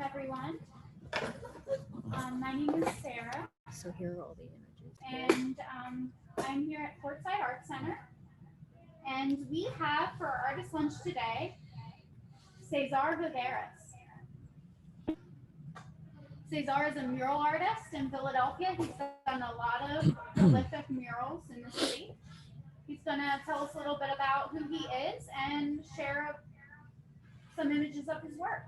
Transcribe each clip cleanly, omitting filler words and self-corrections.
everyone. My name is Sarah. So here are all the images. And I'm here at Portside Art Center. And we have for our artist lunch today, Cesar Viveros. Cesar is a mural artist in Philadelphia. He's done a lot of prolific murals in the city. He's going to tell us a little bit about who he is and share some images of his work.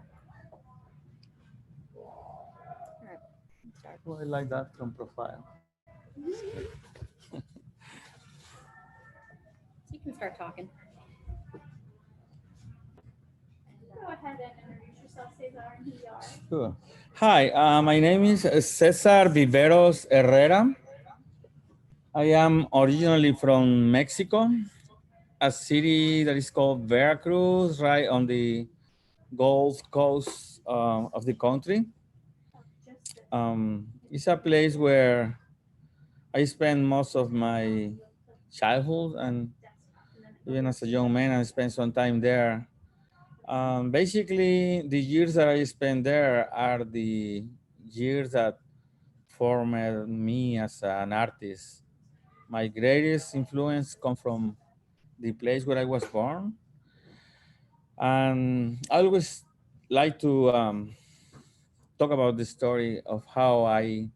Oh, I like that from profile. You can start talking. Go ahead and introduce yourself, Cesar, and who you are. Sure. Hi, my name is Cesar Viveros Herrera. I am originally from Mexico, a city that is called Veracruz, right on the Gulf Coast of the country. It's a place where I spent most of my childhood, and even as a young man, I spent some time there. Basically, the years that I spent there are the years that formed me as an artist. My greatest influence come from the place where I was born, and I always like to talk about the story of how I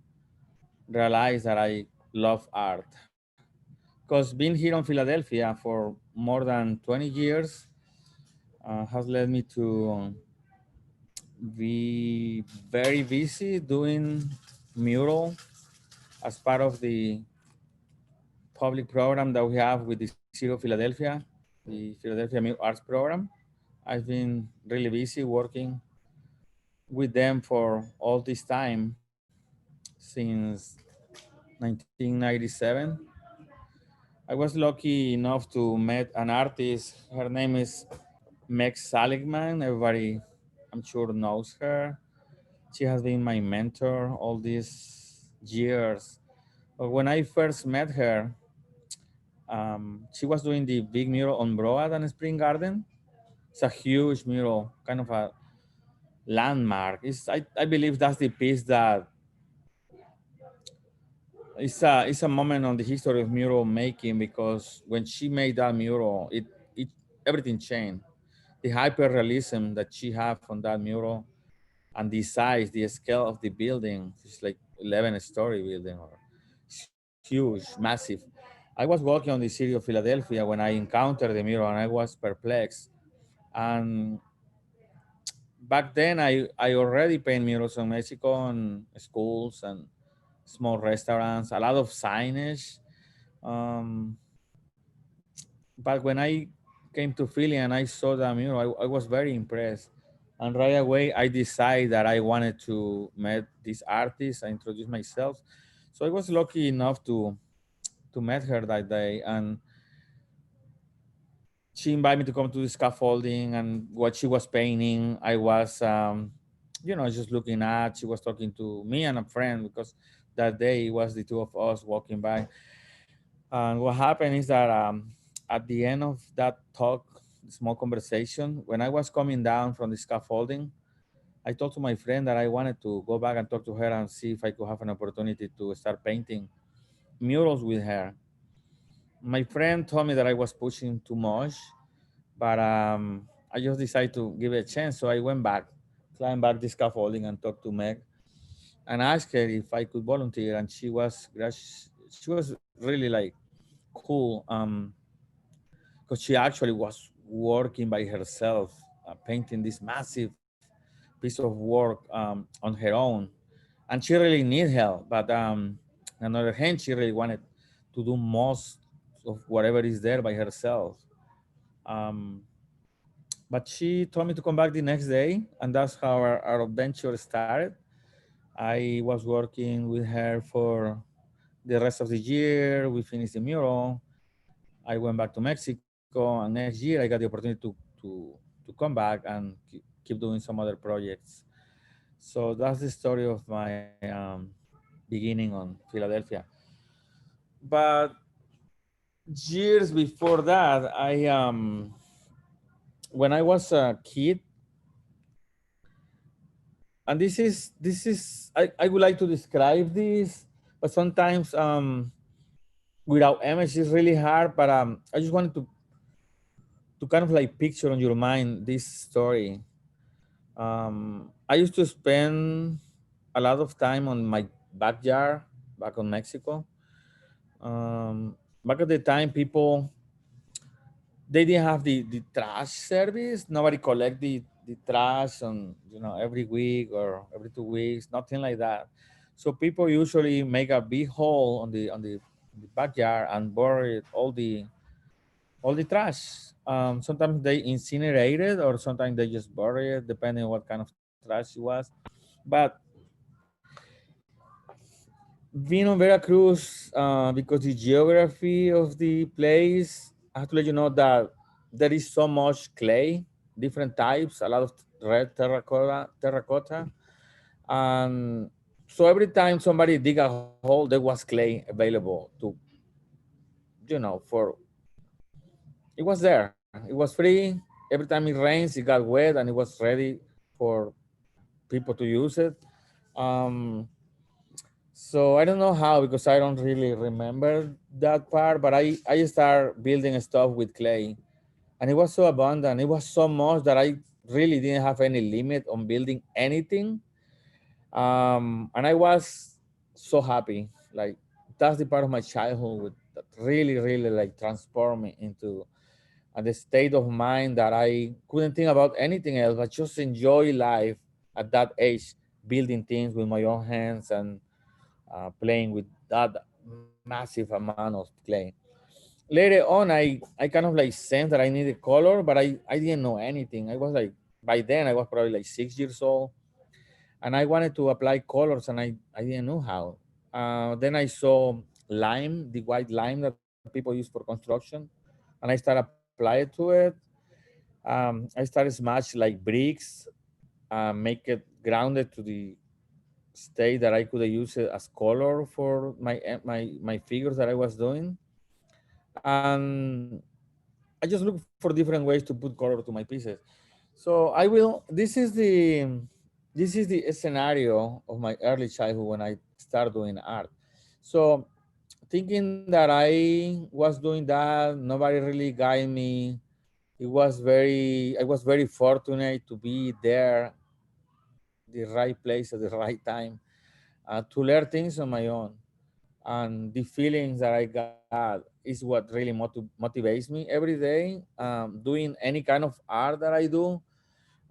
realized that I love art. Because being here in Philadelphia for more than 20 years has led me to be very busy doing mural as part of the public program that we have with the City of Philadelphia, the Philadelphia Mural Arts Program. I've been really busy working with them for all this time since 1997. I was lucky enough to meet an artist. Her name is Meg Saligman. Everybody, I'm sure, knows her. She has been my mentor all these years. But when I first met her, she was doing the big mural on Broad and Spring Garden. It's a huge mural, kind of a landmark. I believe that's the piece that it's a moment on the history of mural making, because when she made that mural, it everything changed. The hyper-realism that she had on that mural and the size, the scale of the building, it's like 11-story building, or huge, massive. I was walking on the city of Philadelphia when I encountered the mural, and I was perplexed. And back then, I already paint murals in Mexico and schools and small restaurants, a lot of signage. Um, but when I came to Philly and I saw that mural, I was very impressed. And right away, I decided that I wanted to meet this artist. I introduced myself. So I was lucky enough to meet her that day. And she invited me to come to the scaffolding, and what she was painting, I was, just looking at. She was talking to me and a friend, because that day it was the two of us walking by. And what happened is that at the end of that talk, small conversation, when I was coming down from the scaffolding, I talked to my friend that I wanted to go back and talk to her and see if I could have an opportunity to start painting murals with her. My friend told me that I was pushing too much, but I just decided to give it a chance. So I went back, climbed back the scaffolding, and talked to Meg and asked her if I could volunteer. And she was really like cool, because she actually was working by herself, painting this massive piece of work on her own, and she really need help. But on the other hand, she really wanted to do most of whatever is there by herself. Um, but she told me to come back the next day, and that's how our adventure started. I was working with her for the rest of the year. We finished the mural. I went back to Mexico, and next year I got the opportunity to come back and keep doing some other projects. So that's the story of my beginning on Philadelphia. But years before that, when I was a kid, and I would like to describe this, but sometimes without image it's really hard. But I just wanted to kind of like picture on your mind this story. I used to spend a lot of time on my backyard back in Mexico. Back at the time, people they didn't have the trash service. Nobody collect the trash on every week or every 2 weeks. Nothing like that. So people usually make a big hole on the backyard and bury all the trash. Sometimes they incinerate it, or sometimes they just bury it, depending on what kind of trash it was. But being on Veracruz, because the geography of the place, I have to let you know that there is so much clay, different types, a lot of red terracotta, and so every time somebody dig a hole, there was clay available to, for it was there. It was free. Every time it rains, it got wet, and it was ready for people to use it. Um, So I don't know how, because I don't really remember that part, but I started building stuff with clay, and it was so abundant. It was so much that I really didn't have any limit on building anything. And I was so happy. Like, that's the part of my childhood that really, really like transformed me into the state of mind that I couldn't think about anything else, but just enjoy life at that age, building things with my own hands and playing with that massive amount of clay. Later on, I kind of like sensed that I needed color, but I didn't know anything. I was like, by then I was probably like 6 years old, and I wanted to apply colors, and I didn't know how. Then I saw lime, the white lime that people use for construction, and I started applying to it. I started smash like bricks, make it grounded to the state that I could use it as color for my figures that I was doing. And I just look for different ways to put color to my pieces. So I will. This is the scenario of my early childhood when I started doing art. So thinking that I was doing that, nobody really guided me. I was very fortunate to be there, the right place at the right time, to learn things on my own. And the feelings that I got is what really motivates me every day. Doing any kind of art that I do,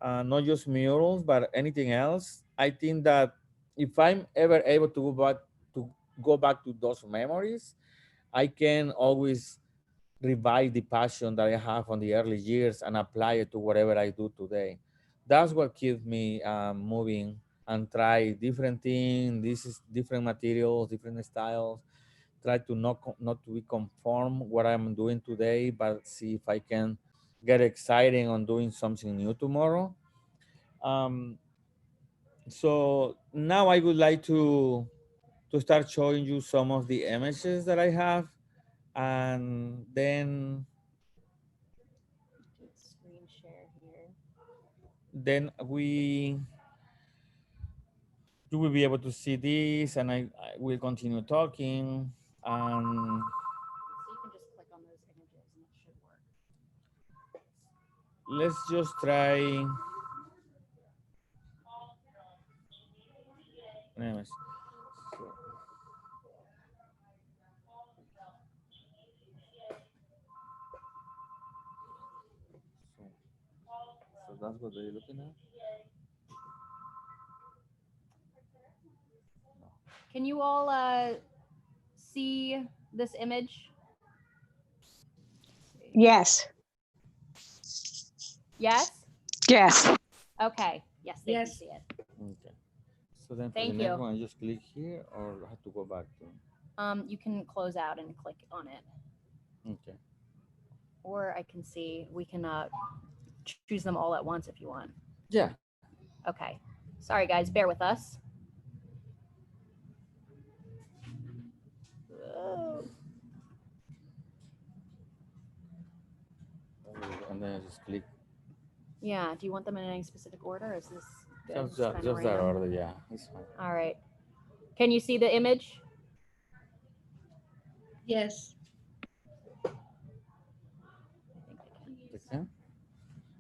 not just murals, but anything else. I think that if I'm ever able to go back to those memories, I can always revive the passion that I have on the early years and apply it to whatever I do today. That's what keeps me moving and try different things. This is different materials, different styles. Try to not to be conform what I'm doing today, but see if I can get exciting on doing something new tomorrow. Um, so now I would like to start showing you some of the images that I have, and then Do screen share here. then you will be able to see this, and I will continue talking. And So you can just click on those images and it should work. let's just try. Anyways, so, so that's what they're looking at. No. Can you all see this image? Let's see. Yes. Yes? Yes. Okay. Yes, they can Yes. see it. Okay. So then for Thank the next you. one, I just click here, or I have to go back to. You can close out and click on it. Okay. Or I can see, we can choose them all at once if you want. Yeah. Okay. Sorry, guys, bear with us. Oh. And then I just click. Yeah, do you want them in any specific order? Or is this Good. Just that Panorama. order, yeah, it's fine. All right. Can you see the image? Yes. I think I can. Like that?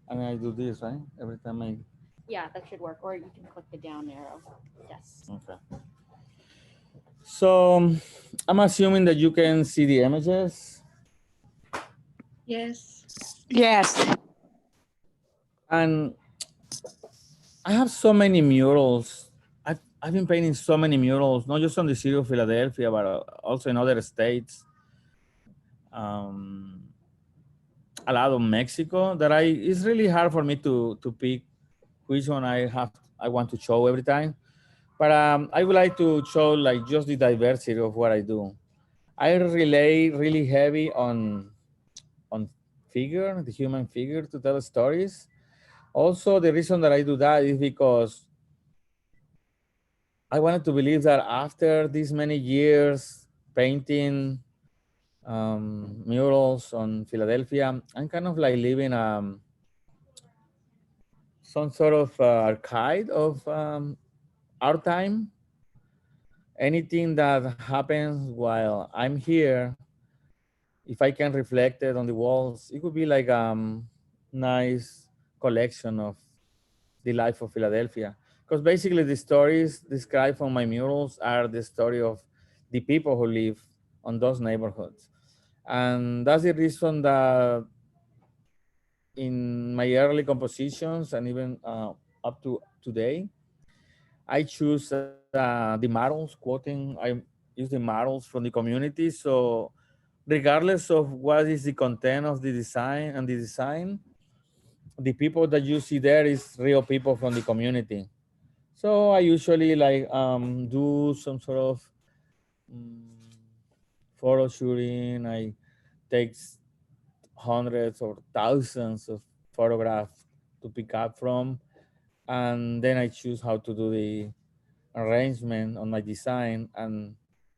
And I do this, right? Every time I, Yeah, that should work. Or you can click the down arrow. Yes. okay. So I'm assuming that you can see the images. Yes. Yes. And I have so many murals. I've been painting so many murals, not just on the city of Philadelphia, but also in other states. Um, a lot of Mexico that it's really hard for me to pick which one I want to show every time. But I would like to show like just the diversity of what I do. I relate really heavy on figure, the human figure to tell stories. Also, the reason that I do that is because I wanted to believe that after these many years painting murals on Philadelphia, I'm kind of like living some sort of archive of our time. Anything that happens while I'm here, if I can reflect it on the walls, it could be like nice collection of the life of Philadelphia. Because basically the stories described on my murals are the story of the people who live on those neighborhoods. And that's the reason that in my early compositions and even up to today, I choose the models, quoting, I use the models from the community. So regardless of what is the content of the design and the design, the people that you see there is real people from the community. So I usually like do some sort of um, photo shooting. I take hundreds or thousands of photographs to pick up from, and then I choose how to do the arrangement on my design. And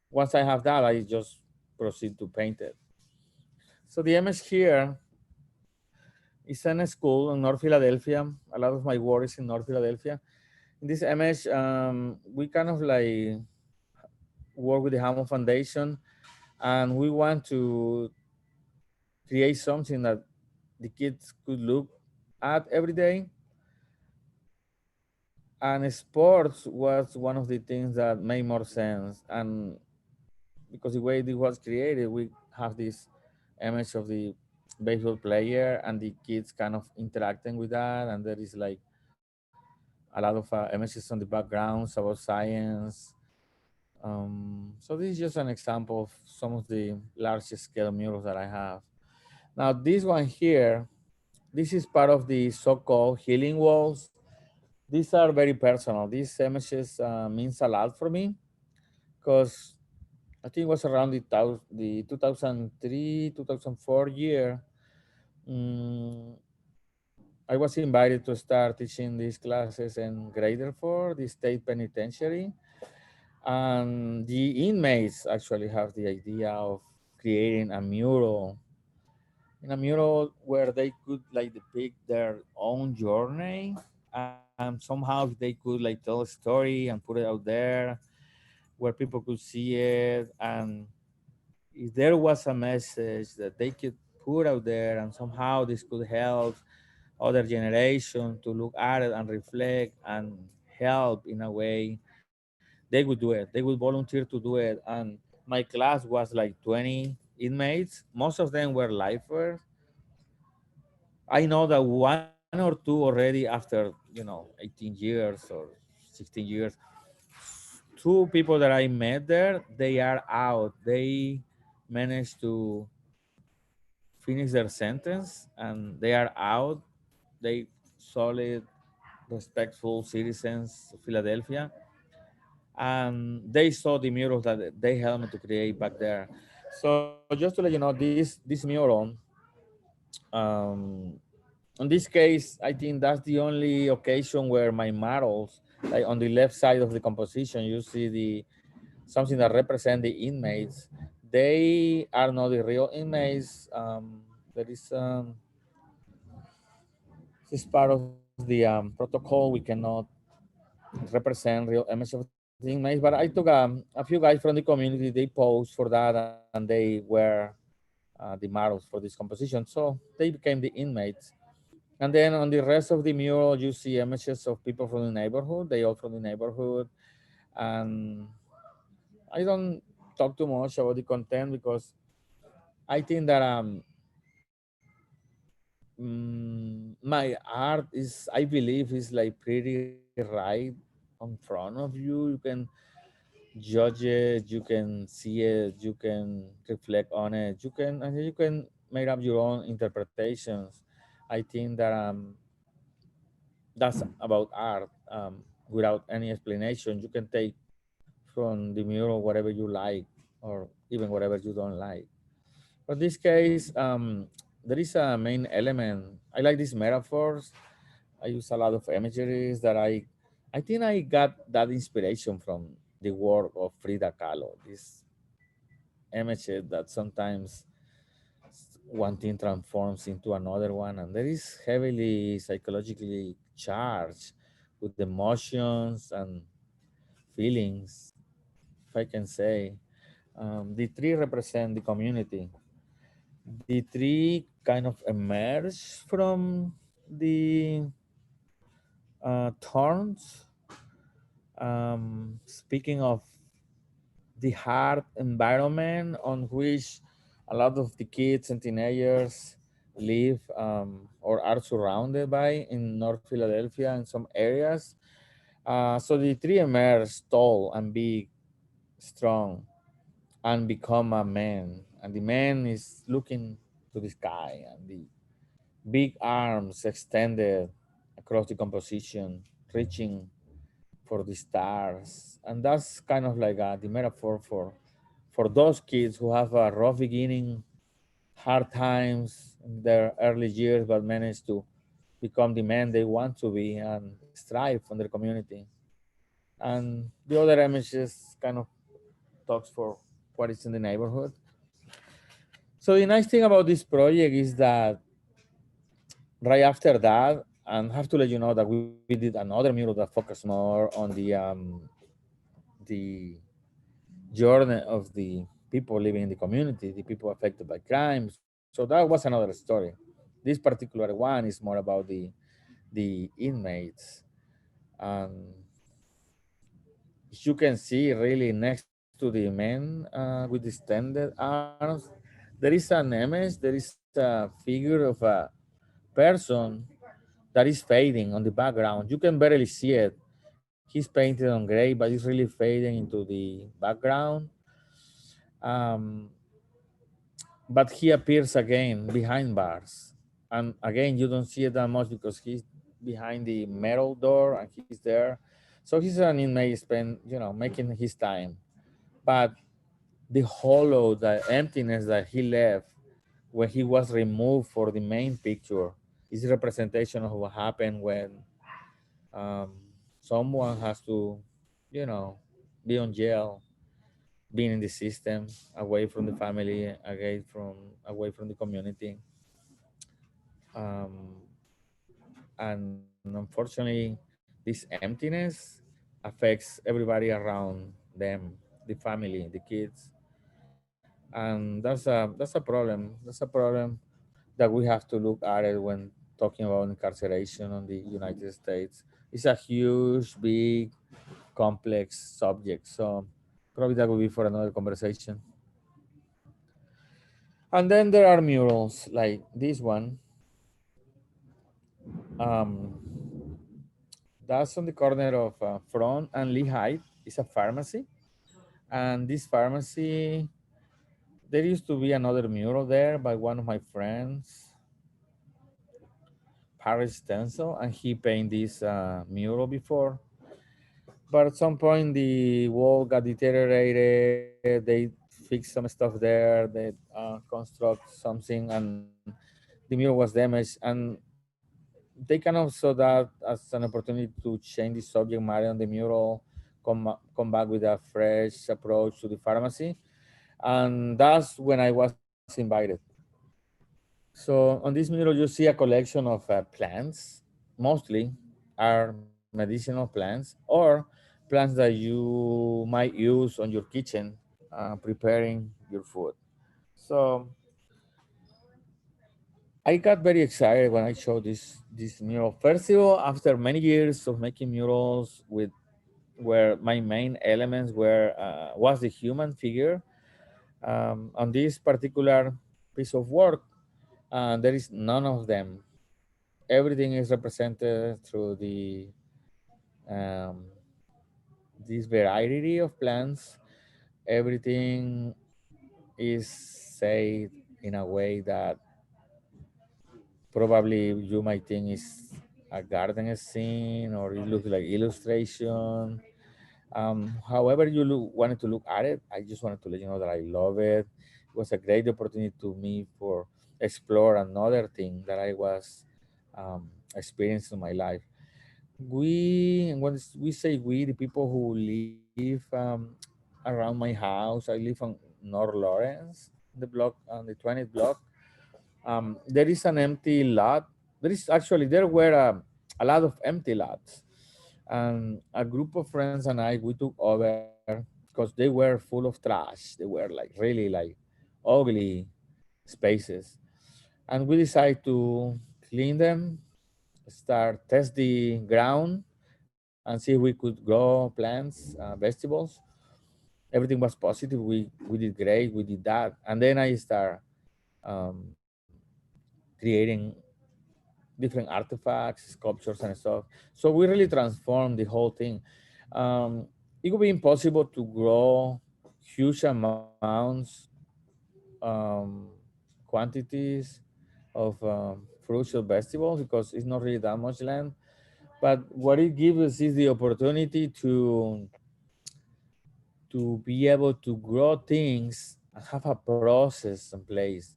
once I have that, I just proceed to paint it. So the image here is in a school in North Philadelphia. A lot of my work is in North Philadelphia. In this image, we kind of like work with the Hammond Foundation, and we want to create something that the kids could look at every day. And sports was one of the things that made more sense. And because the way it was created, we have this image of the baseball player and the kids kind of interacting with that. And there is like a lot of images on the backgrounds about science. So this is just an example of some of the large scale murals that I have. Now this one here, this is part of the so-called healing walls. These are very personal. These images means a lot for me because I think it was around the 2003, 2004 year. Mm, I was invited to start teaching these classes in Graterford, the state penitentiary. And the inmates actually have the idea of creating a mural, in a mural where they could like depict their own journey, and somehow they could like tell a story and put it out there where people could see it. And if there was a message that they could put out there and somehow this could help other generation to look at it and reflect and help in a way, they would do it. They would volunteer to do it. And my class was like 20 inmates. Most of them were lifers. I know that one or two already after, 18 years or 16 years, two people that I met there, they are out. They managed to finish their sentence and they are out. They solid, respectful citizens of Philadelphia. And they saw the murals that they helped me to create back there. So just to let you know, this mural, um, in this case, I think that's the only occasion where my models, like on the left side of the composition, you see the something that represent the inmates. They are not the real inmates. There is this is part of the protocol. We cannot represent real image of the inmates. But I took a few guys from the community. They posed for that, and they were the models for this composition. So they became the inmates. And then on the rest of the mural, you see images of people from the neighborhood. They all from the neighborhood. And I don't talk too much about the content because I think that my art is, I believe, is like pretty right on front of you. You can judge it, you can see it, you can reflect on it, you can make up your own interpretations. I think that that's about art. Without any explanation, you can take from the mural whatever you like, or even whatever you don't like. For this case, there is a main element. I like these metaphors. I use a lot of imageries that I think I got that inspiration from the work of Frida Kahlo. These images that sometimes one thing transforms into another one, and there is heavily psychologically charged with emotions and feelings, if I can say. The tree represent the community. The tree kind of emerge from the thorns. Speaking of the hard environment on which a lot of the kids and teenagers live, or are surrounded by in North Philadelphia and some areas. So the tree emerged tall and big, strong, and become a man. And the man is looking to the sky, and the big arms extended across the composition, reaching for the stars. And that's kind of like the metaphor for those kids who have a rough beginning, hard times in their early years, but manage to become the men they want to be and strive on their community. And the other images kind of talks for what is in the neighborhood. So the nice thing about this project is that right after that, and have to let you know that we did another mural that focused more on the journey of the people living in the community, the people affected by crime. So that was another story. This particular one is more about the inmates. And you can see really next to the men with extended arms, there is an image, there is a figure of a person that is fading on the background. You can barely see it. He's painted on gray, but it's really fading into the background. Um, but he appears again behind bars. And again, you don't see it that much because he's behind the metal door and he's there. So he's an inmate spend, making his time. But the hollow, the emptiness that he left when he was removed for the main picture is a representation of what happened when um, someone has to, you know, be on jail, being in the system, away from the family, away from the community. Um, and unfortunately, this emptiness affects everybody around them, the family, the kids, and that's a problem. That's a problem that we have to look at it when talking about incarceration on the United States. It's a huge, big, complex subject. So probably that will be for another conversation. And then there are murals like this one. Um, that's on the corner of Front and Lehigh. It's a pharmacy. And this pharmacy, there used to be another mural there by one of my friends, Paris Stencil, and he painted this mural before. But at some point, the wall got deteriorated. They fixed some stuff there. They construct something, and the mural was damaged. And they kind of saw that as an opportunity to change the subject matter on the mural, come back with a fresh approach to the pharmacy. And that's when I was invited. So on this mural, you see a collection of plants, mostly are medicinal plants or plants that you might use on your kitchen preparing your food. So I got very excited when I showed this mural. First of all, after many years of making murals with where my main elements were was the human figure on this particular piece of work, there is none of them. Everything is represented through the um, this variety of plants. Everything is said in a way that probably you might think is a garden scene or it looks like illustration. However you wanted to look at it, I just wanted to let you know that I love it. It was a great opportunity to me for explore another thing that I was experiencing in my life. When we say we, the people who live around my house, I live on North Lawrence, the block on the 20th block. There is an empty lot. There were a lot of empty lots, and a group of friends and I we took over because they were full of trash. They were like really like ugly spaces, and we decided to clean them, start test the ground, and see if we could grow plants, vegetables. Everything was positive. We did great. We did that, and then I start um, creating different artifacts, sculptures, and stuff. So we really transformed the whole thing. It would be impossible to grow huge amounts, um, quantities of fruits or vegetables because it's not really that much land. But what it gives us is the opportunity to be able to grow things and have a process in place.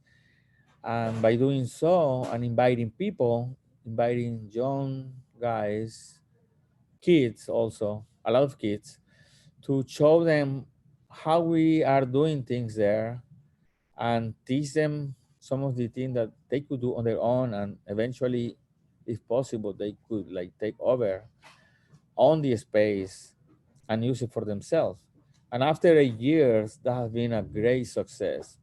And by doing so and inviting people, inviting young guys, kids also, a lot of kids, to show them how we are doing things there and teach them some of the things that they could do on their own, and eventually, if possible, they could like take over on the space and use it for themselves. And after a years, that has been a great success.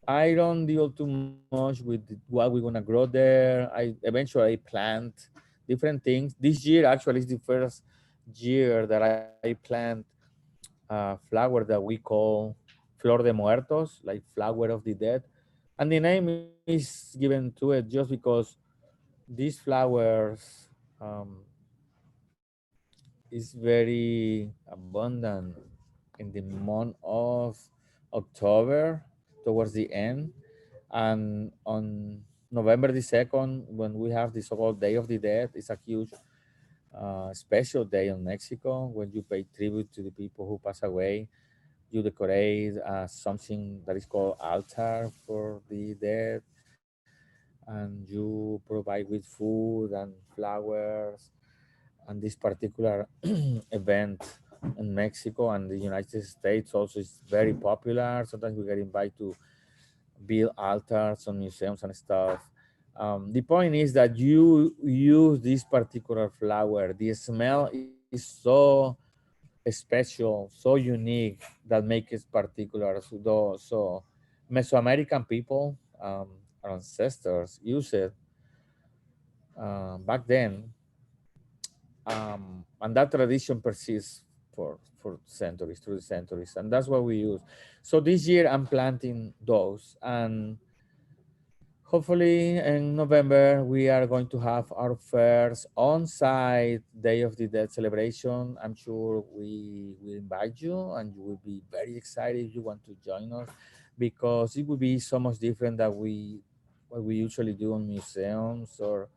I don't deal too much with what we're gonna grow there. I eventually plant different things. This year actually is the first year that I plant a flower that we call Flor de Muertos, like flower of the dead. And the name is given to it just because these flowers is very abundant in the month of October towards the end. And on November the 2nd, when we have the so-called Day of the Dead, it's a huge special day in Mexico when you pay tribute to the people who pass away. You decorate something that is called altar for the dead, and you provide with food and flowers. And this particular event in Mexico and the United States also is very popular. Sometimes we get invited to build altars on museums and stuff. The point is that you use this particular flower. The smell is so special, so unique that makes it particular. So Mesoamerican people, our ancestors, use it back then, and that tradition persists for centuries, through the centuries, and that's what we use. So this year I'm planting those, and hopefully in November we are going to have our first on-site Day of the Dead celebration. I'm sure we will invite you, and you will be very excited if you want to join us, because it will be so much different than what we usually do in museums or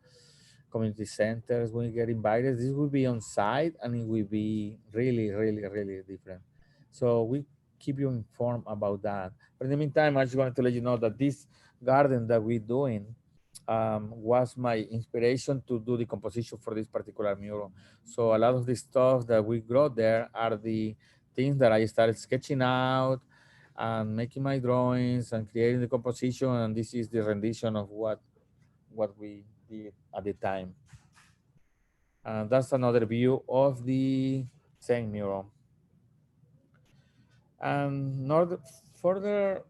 community centers. When you get invited, this will be on site, and it will be really, really, really different. So we keep you informed about that. But in the meantime, I just wanted to let you know that this garden that we're doing was my inspiration to do the composition for this particular mural. So a lot of the stuff that we grow there are the things that I started sketching out and making my drawings and creating the composition. And this is the rendition of what we did at the time. That's another view of the same mural. And further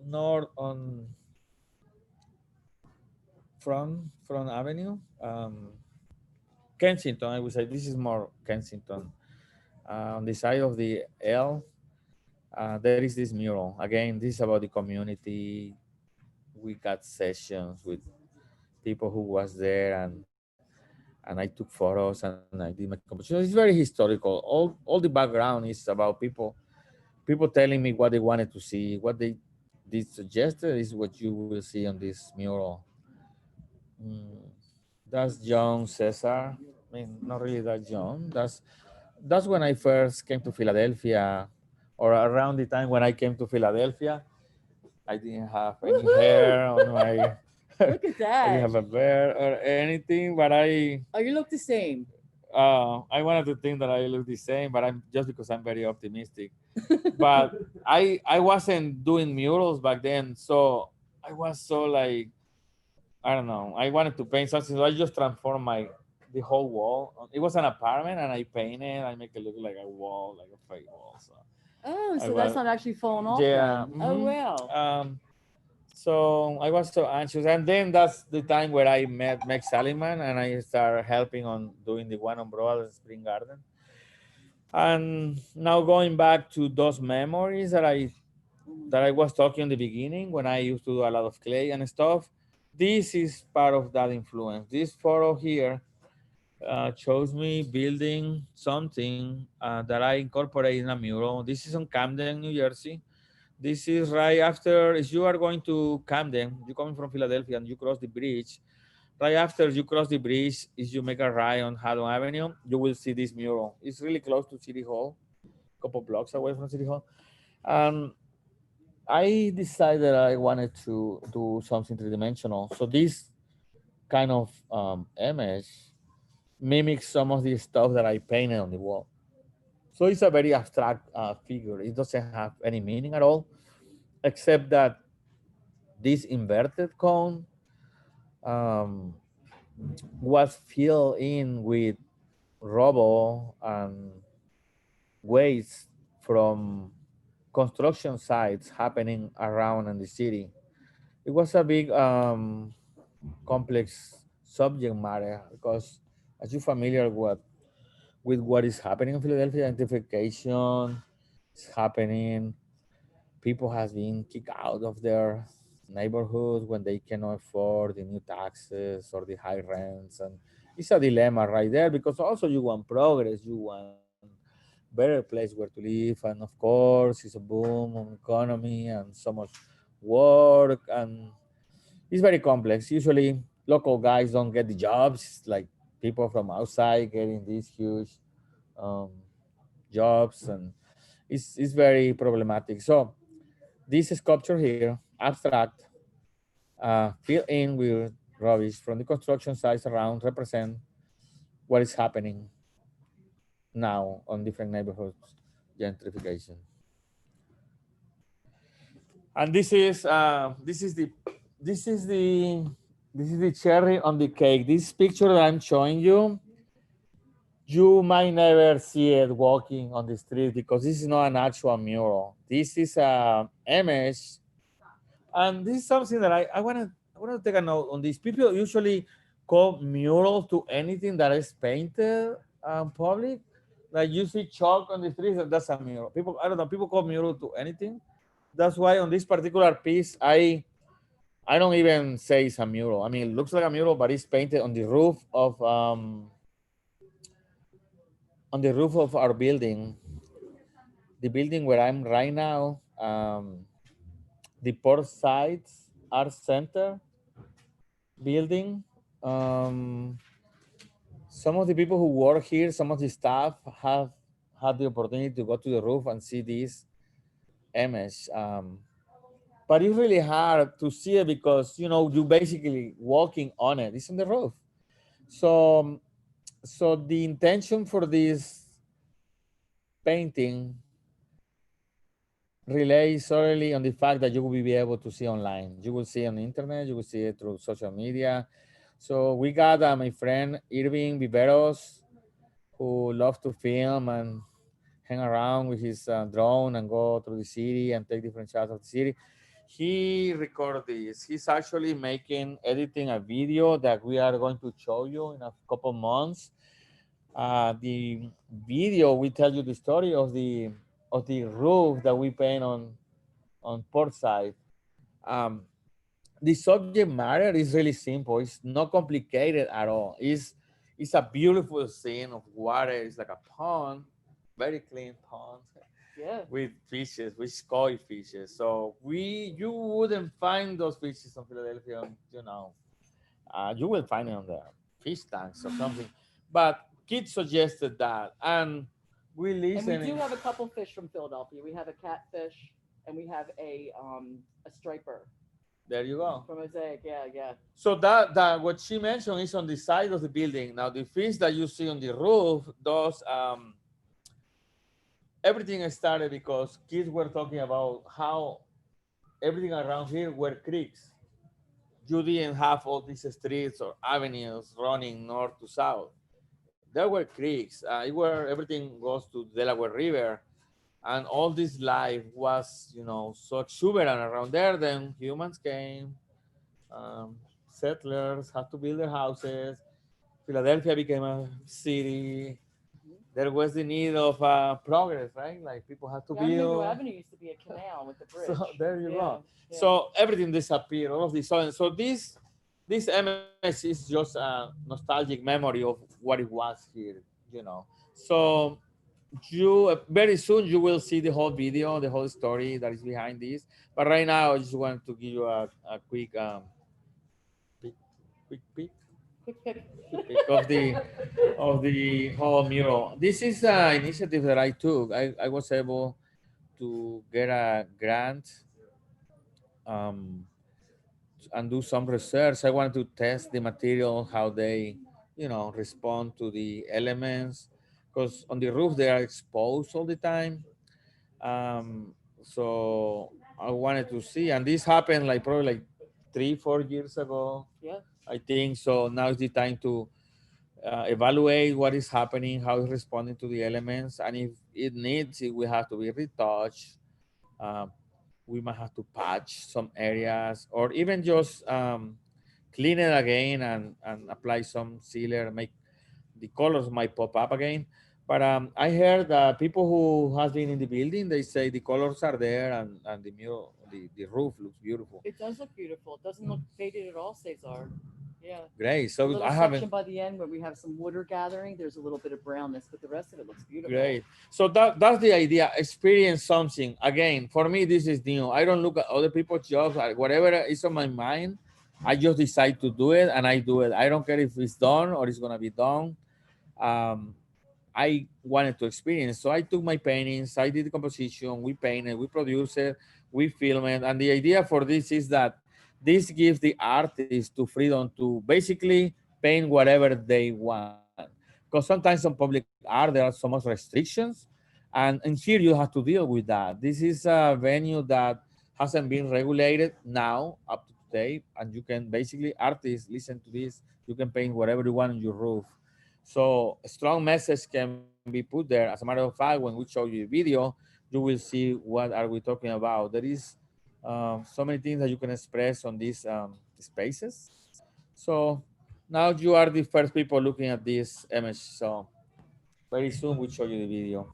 north on Front Avenue, Kensington, I would say this is more Kensington. On the side of the L, there is this mural. Again, this is about the community. We got sessions with people who was there, and I took photos and I did my composition. It's very historical. All the background is about people telling me what they wanted to see, what they suggested is what you will see on this mural. Mm, that's young Cesar. I mean, not really that young. That's when I first came to Philadelphia, or around the time when I came to Philadelphia. I didn't have any Woohoo! hair on my. Look at I didn't that. have a beard or anything, but Oh, you look the same. I wanted to think that I look the same, but I'm just because I'm very optimistic. But I wasn't doing murals back then, so I was so like, I don't know. I wanted to paint something, so I just transformed the whole wall. It was an apartment, and I painted. I make it look like a wall, like a fake wall. So Oh, I so that's was, not actually falling off yeah. then. Oh, well. So I was so anxious, and then that's the time where I met Meg Saliman, and I started helping on doing the one on Broad Spring Garden. And now going back to those memories that I was talking in the beginning when I used to do a lot of clay and stuff. This is part of that influence. This photo here shows me building something that I incorporate in a mural. This is on Camden, New Jersey. This is right after, if you are going to Camden, you're coming from Philadelphia and you cross the bridge. Right after you cross the bridge, if you make a right on Haddon Avenue, you will see this mural. It's really close to City Hall, a couple blocks away from City Hall. Um, I decided I wanted to do something three-dimensional. So this kind of image mimics some of the stuff that I painted on the wall. So it's a very abstract figure. It doesn't have any meaning at all, except that this inverted cone um, was filled in with rubble and waste from construction sites happening around in the city. It was a big complex subject matter because as you're familiar with what is happening in Philadelphia, gentrification is happening. People has been kicked out of their neighborhoods when they cannot afford the new taxes or the high rents, and it's a dilemma right there because also you want progress, you want better place where to live, and of course it's a boom on economy and so much work, and it's very complex. Usually local guys don't get the jobs. It's like people from outside getting these huge um, jobs, and it's very problematic. So this sculpture here, abstract, filled in with rubbish from the construction sites around, represent what is happening now on different neighborhoods, gentrification. And this is the this is the cherry on the cake. This picture that I'm showing you, you might never see it walking on the street because this is not an actual mural. This is a image, and this is something that I want to take a note on this. People usually call mural to anything that is painted public. Like you see chalk on the streets, that's a mural. People, I don't know, people call mural to anything. That's why on this particular piece, I don't even say it's a mural. I mean, it looks like a mural, but it's painted on the roof of our building, the building where I'm right now, the Port Sides Art Center building. Um, some of the people who work here, some of the staff have had the opportunity to go to the roof and see this image. But it's really hard to see it because you basically walking on it. It's on the roof. So so the intention for this painting relies solely on the fact that you will be able to see online. You will see on the internet, you will see it through social media. So we got my friend Irving Viveros who loves to film and hang around with his drone and go through the city and take different shots of the city. He recorded this. He's actually making, editing a video that we are going to show you in a couple months. The video will tell you the story of the roof that we paint on port side. Um, the subject matter is really simple. It's not complicated at all. It's a beautiful scene of water. It's like a pond, very clean pond Yeah. with fishes, with koi fishes. So you wouldn't find those fishes in Philadelphia. You know, you will find it on the fish tanks or something. But kids suggested that, and we And we listened. do have a couple fish from Philadelphia. We have a catfish and we have a striper There you go. from Mosaic. Yeah, yeah. So that what she mentioned is on the side of the building. Now the fish that you see on the roof, those everything started because kids were talking about how everything around here were creeks. You didn't have all these streets or avenues running north to south. There were creeks. It where everything goes to Delaware River, and all this life was, so exuberant around there. Then humans came, settlers had to build their houses. Philadelphia became a city. Mhm. There was the need of progress, right? Like people had to Yeah, Avenue build. Avenue used to be a canal with the bridge. So there you Yeah, go. yeah. So everything disappeared, all of this. So this image is just a nostalgic memory of what it was here. So you very soon you will see the whole video, the whole story that is behind this. But right now, I just want to give you a quick peek, quick peek, Quick pick. quick peek of the whole mural. This is an initiative that I took. I was able to get a grant um, and do some research. I wanted to test the material, how they, respond to the elements, because on the roof they are exposed all the time. So I wanted to see, and this happened like probably like 3, 4 years ago, Yeah. I think. So now is the time to evaluate what is happening, how it's responding to the elements, and if it needs, it will have to be retouched. Um, we might have to patch some areas or even just clean it again and apply some sealer, make the colors might pop up again. But I heard that people who has been in the building, they say the colors are there and the mural, the roof looks beautiful. It does look beautiful. It doesn't look faded at all, Cesar. Yeah. Great. A So little I section haven't. by the end where we have some water gathering. There's a little bit of brownness, but the rest of it looks beautiful. Great. So that's the idea. Experience something. Again, for me, this is new. I don't look at other people's jobs. Whatever is on my mind, I just decide to do it and I do it. I don't care if it's done or it's gonna be done. Um, I wanted to experience. So I took my paintings, I did the composition, we painted, we produced it, we filmed it. And the idea for this is that this gives the artist to freedom to basically paint whatever they want. Because sometimes on public art, there are so much restrictions. And here you have to deal with that. This is a venue that hasn't been regulated now up to today. And you can basically, artists, listen to this, you can paint whatever you want on your roof. So a strong message can be put there. As a matter of fact, when we show you a video, you will see what are we talking about. There is so many things that you can express on these spaces. So now you are the first people looking at this image. So very soon we'll show you the video.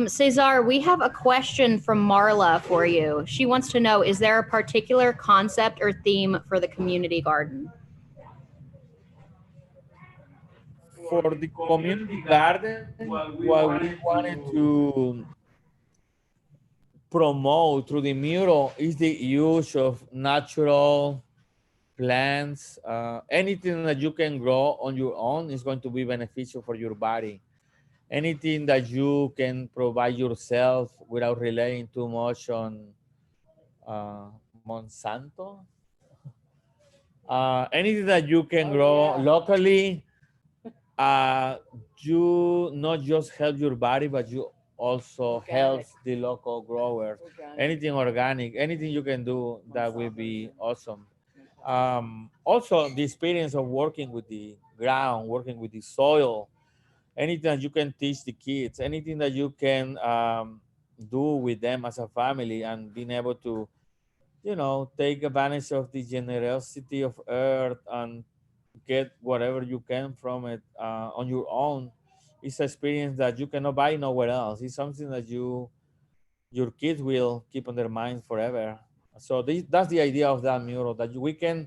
Cesar, we have a question from Marla for you. She wants to know, is there a particular concept or theme for the community garden? For the community garden, what we wanted to promote through the mural is the use of natural plants. Anything that you can grow on your own is going to be beneficial for your body. Anything that you can provide yourself without relying too much on Monsanto. Anything that you can Oh, grow yeah. locally, uh, you not just help your body, but you also help Organic. the local growers. Organic. Anything organic, anything you can do, that will be awesome. Fantastic. Also, the experience of working with the ground, working with the soil, anything that you can teach the kids, anything that you can do with them as a family, and being able to, take advantage of the generosity of earth and get whatever you can from it on your own. It's an experience that you cannot buy nowhere else. It's something that your kids will keep on their mind forever. So that's the idea of that mural, that we can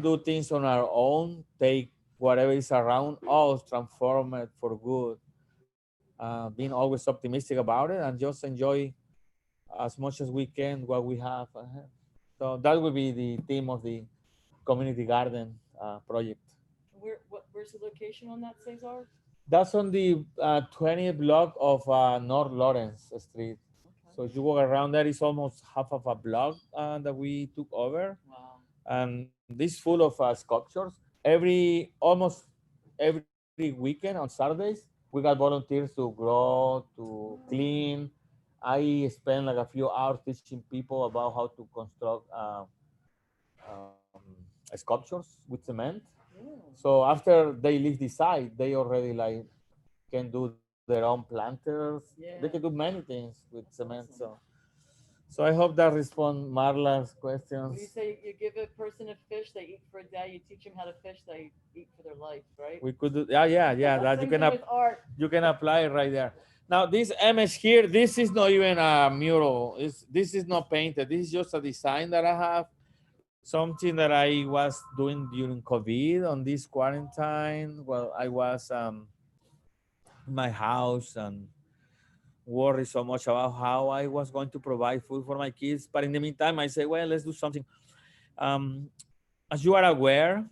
do things on our own, take whatever is around us, transform it for good, being always optimistic about it, and just enjoy as much as we can what we have ahead. So that would be the theme of the community garden project. Where's the location on that, Cesar? That's on the 20th block of North Lawrence Street. So Okay. if you walk around there, it's almost half of a block that we took over, Wow. and this full of sculptures. Almost every weekend on Saturdays, we got volunteers to grow, to clean. I spent like a few hours teaching people about how to construct sculptures with cement. Yeah. So after they leave the site, they already like can do their own planters. They can do Yeah. many things with That's cement. awesome. So I hope that respond Marla's When you questions. say you give a person a fish, they eat for a day. You teach them how to fish, they eat for their life, right? We could do, yeah. That Same thing with art. you can apply it right there. Now this image here, this is not even a mural. This is not painted. This is just a design that I have. Something that I was doing during COVID on this quarantine. Well, I was in my house and worried so much about how I was going to provide food for my kids. But in the meantime, I say, well, let's do something. Um, as you are aware,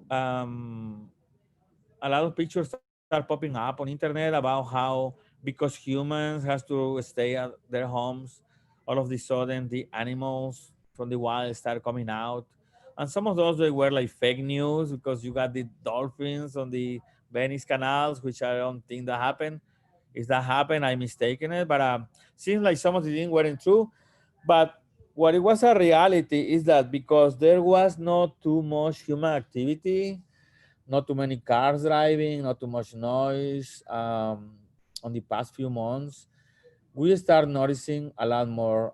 um, a lot of pictures are popping up on internet about how, because humans has to stay at their homes, all of the sudden the animals from the wild start coming out, and some of those they were like fake news because you got the dolphins on the Venice canals, which I don't think that happened. If that happened, I mistaken it, but seems like some of the things weren't true. But what it was a reality is that because there was not too much human activity, not too many cars driving, not too much noise. On the past few months, we start noticing a lot more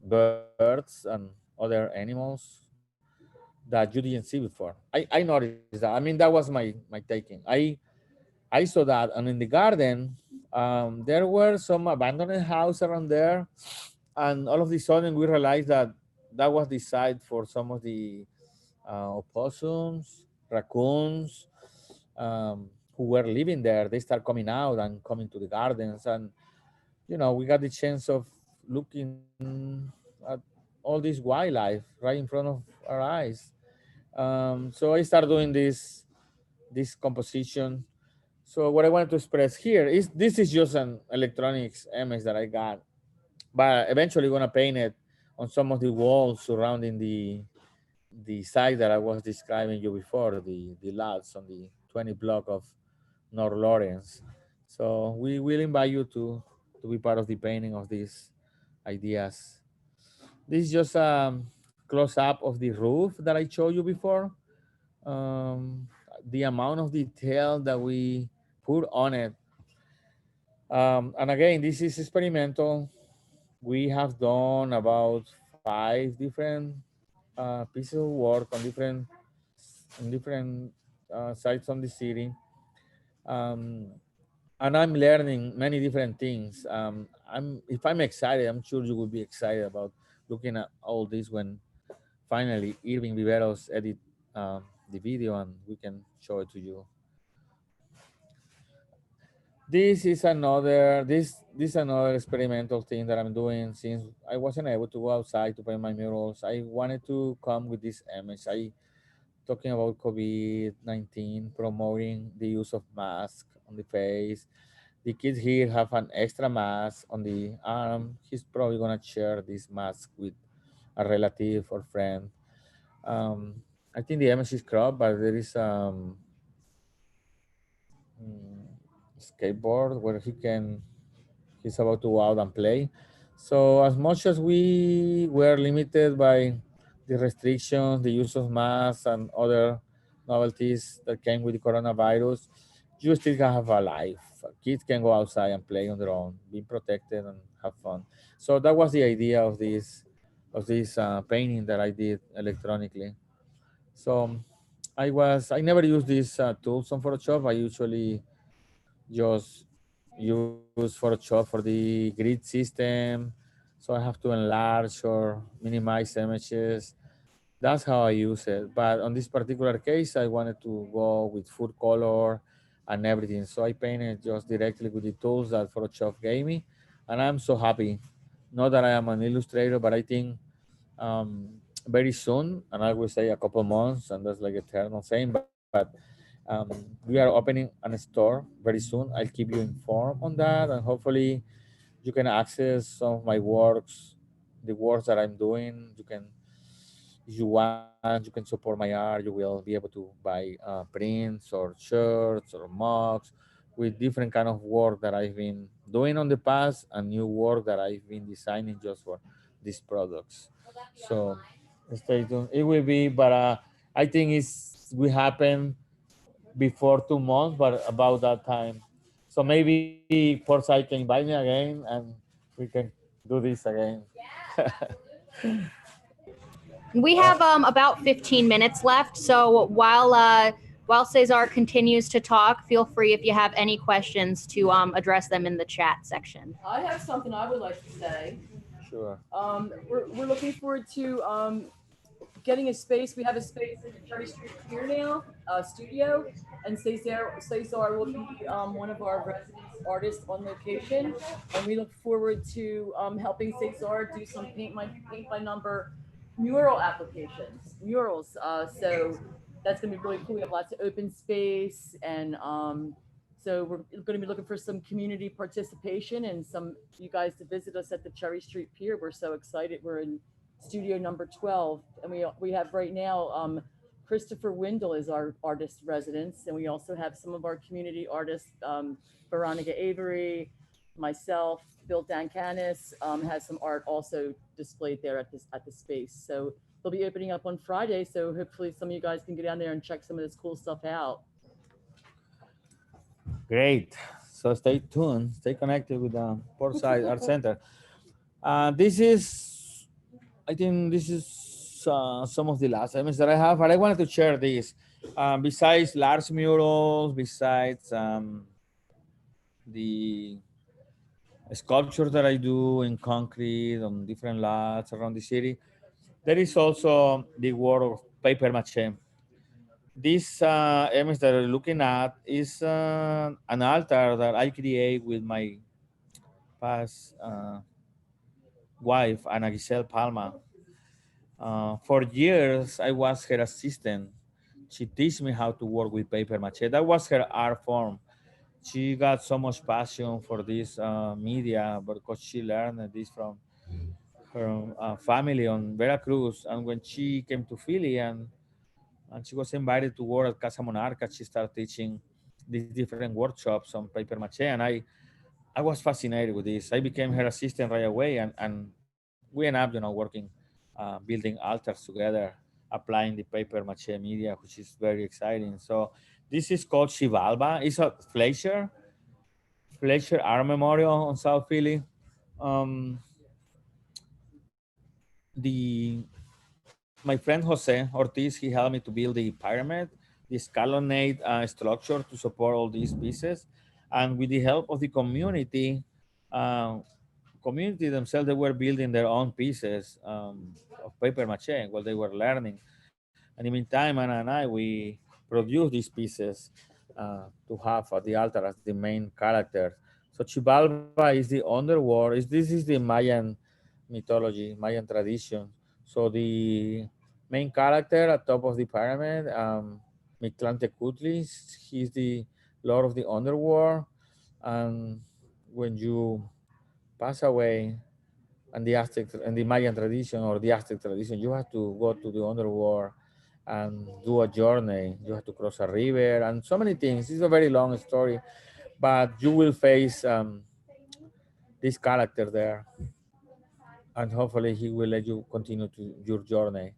birds and other animals that you didn't see before. I noticed that. I mean, that was my taking. I saw that, and in the garden, there were some abandoned house around there, and all of a sudden we realized that that was the site for some of the opossums, raccoons, who were living there. They start coming out and coming to the gardens, and we got the chance of looking at all this wildlife right in front of our eyes. So I started doing this composition. So what I wanted to express here is this is just an electronics image that I got, but eventually gonna paint it on some of the walls surrounding the site that I was describing you before, the lots on the 20 block of North Lawrence. So we will invite you to be part of the painting of these ideas. This is just a close up of the roof that I showed you before. Um, the amount of detail that we put on it. And again, this is experimental. We have done about 5 different pieces of work on different sites on the city. Um, and I'm learning many different things. If I'm excited, I'm sure you will be excited about looking at all this when finally Irving Viveros edit the video and we can show it to you. This is another experimental thing that I'm doing since I wasn't able to go outside to paint my murals. I wanted to come with this image. I talking about COVID-19, promoting the use of mask on the face. The kids here have an extra mask on the arm. He's probably gonna share this mask with a relative or friend. I think the image is cropped, but there is mm, skateboard where he's about to go out and play. So as much as we were limited by the restrictions, the use of masks and other novelties that came with the coronavirus, you still can have a life. Kids can go outside and play on their own, be protected and have fun. So that was the idea of this painting that I did electronically. So I never use these tools on Photoshop. I usually just use Photoshop for the grid system. So I have to enlarge or minimize images. That's how I use it. But on this particular case, I wanted to go with full color and everything. So I painted just directly with the tools that Photoshop gave me. And I'm so happy. Not that I am an illustrator, but I think um, very soon, and I will say a couple months, and that's like eternal saying, but we are opening a store very soon. I'll keep you informed on that, and hopefully you can access some of my works, the works that I'm doing. You can, if you want, you can support my art. You will be able to buy prints or shirts or mugs with different kind of work that I've been doing on the past and new work that I've been designing just for these products. So stay tuned. It will be, but I think it's will happen before 2 months, but about that time. So maybe Forsyth can invite me again and we can do this again. We have about 15 minutes left. So while Cesar continues to talk, feel free if you have any questions to address them in the chat section. I have something I would like to say. Sure. We're looking forward to getting a space. We have a space in the Cherry Street Pier now, studio, and Cesar will be one of our resident artists on location, and we look forward to helping Cesar do some paint by number mural applications, murals. So that's gonna be really cool. We have lots of open space, and so we're going to be looking for some community participation and some you guys to visit us at the Cherry Street Pier. We're so excited. We're in studio number 12, and we have right now Christopher Windle is our artist residence, and we also have some of our community artists, Veronica Avery, myself, Bill Dancanis has some art also displayed there at the space. So they'll be opening up on Friday, so hopefully some of you guys can get down there and check some of this cool stuff out. Great. So stay tuned, stay connected with the Portside Art Center. This is, I think this is some of the last images that I have, but I wanted to share this. Besides large murals, besides the sculptures that I do in concrete on different lots around the city, there is also the work of paper mache. This image that you're looking at is an altar that I create with my past wife, Ana Giselle Palma. For years, I was her assistant. She teach me how to work with paper mache. That was her art form. She got so much passion for this media because she learned this from her family on Veracruz. And when she came to Philly and she was invited to work at Casa Monarca, she started teaching these different workshops on paper mache. And I was fascinated with this. I became her assistant right away, and we ended up, working, building altars together, applying the paper mache media, which is very exciting. So this is called Xibalba. It's a Fletcher Art Memorial on South Philly. Um, the My friend Jose Ortiz, he helped me to build the pyramid, the escalonate structure to support all these pieces, and with the help of the uh, community themselves, they were building their own pieces of paper mache while they were learning. And in the meantime, Anna and I, we produced these pieces to have at the altar as the main character. So Chibalba is the underworld. This is the Mayan mythology, Mayan tradition. So the main character at top of the pyramid, Mictlantecutli, he's the lord of the underworld. And when you pass away, and the Aztec and the Mayan tradition or the Aztec tradition, you have to go to the underworld and do a journey. You have to cross a river and so many things. It's a very long story, but you will face this character there, and hopefully he will let you continue to your journey.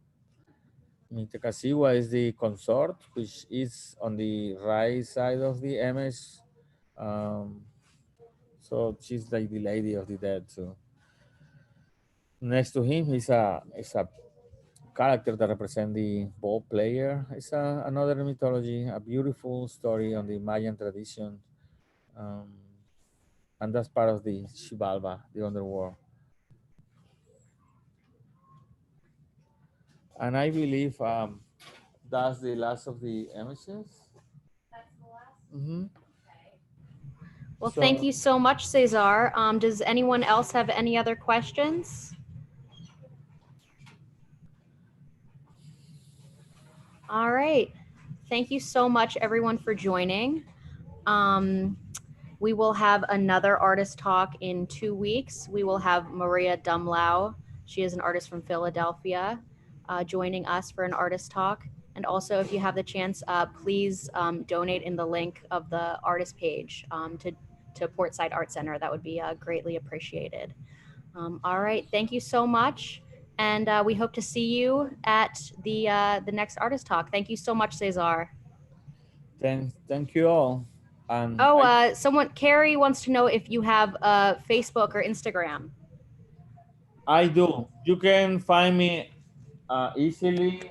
Mitecasiwa is the consort, which is on the right side of the image. Um, so she's like the lady of the dead too. Next to him is a character that represents the ball player. It's another mythology, a beautiful story on the Mayan tradition. Um, and that's part of the Xibalba, the underworld. And I believe that's the last of the images. That's the last. Mm-hmm. Okay. Well, thank So- you so much, Cesar. Does anyone else have any other questions? All right. Thank you so much, everyone, for joining. We will have another artist talk in 2 weeks. We will have Maria Dumlau. She is an artist from Philadelphia, joining us for an artist talk. And also, if you have the chance, please donate in the link of the artist page to Portside Art Center. That would be greatly appreciated. All right. Thank you so much. And we hope to see you at the next artist talk. Thank you so much, Cesar. Thank you all. And Oh, Carrie wants to know if you have Facebook or Instagram. I do. You can find me easily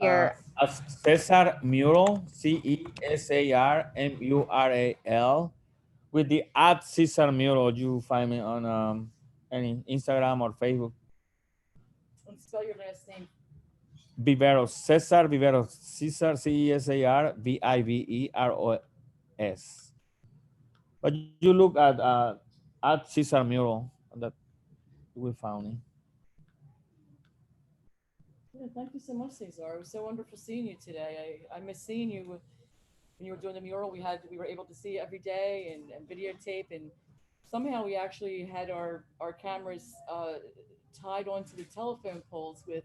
Here. as Cesar Mural, CESARMURAL, with the at Cesar Mural. You find me on any Instagram or Facebook. And spell your last name. Viveros, Cesar Viveros, Cesar CESAR VIVEROS. But you look at Cesar Mural, that you will find me. Yeah, thank you so much, Cesar. It was so wonderful seeing you today. I miss seeing you when you were doing the mural. We were able to see you every day and videotape, and somehow we actually had our cameras tied onto the telephone poles with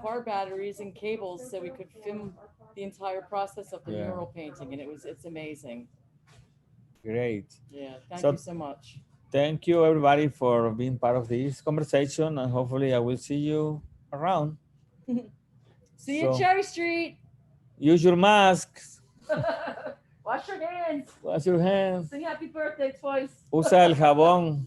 car batteries and cables, so we could film the entire process of the Yeah. mural painting, and it's amazing. Great. Yeah, thank So- you so much. Thank you, everybody, for being part of this conversation, and hopefully I will see you around. See you at So- Cherry Street. Use your masks. Wash your hands. Wash your hands. Sing happy birthday twice. Usa el jabón.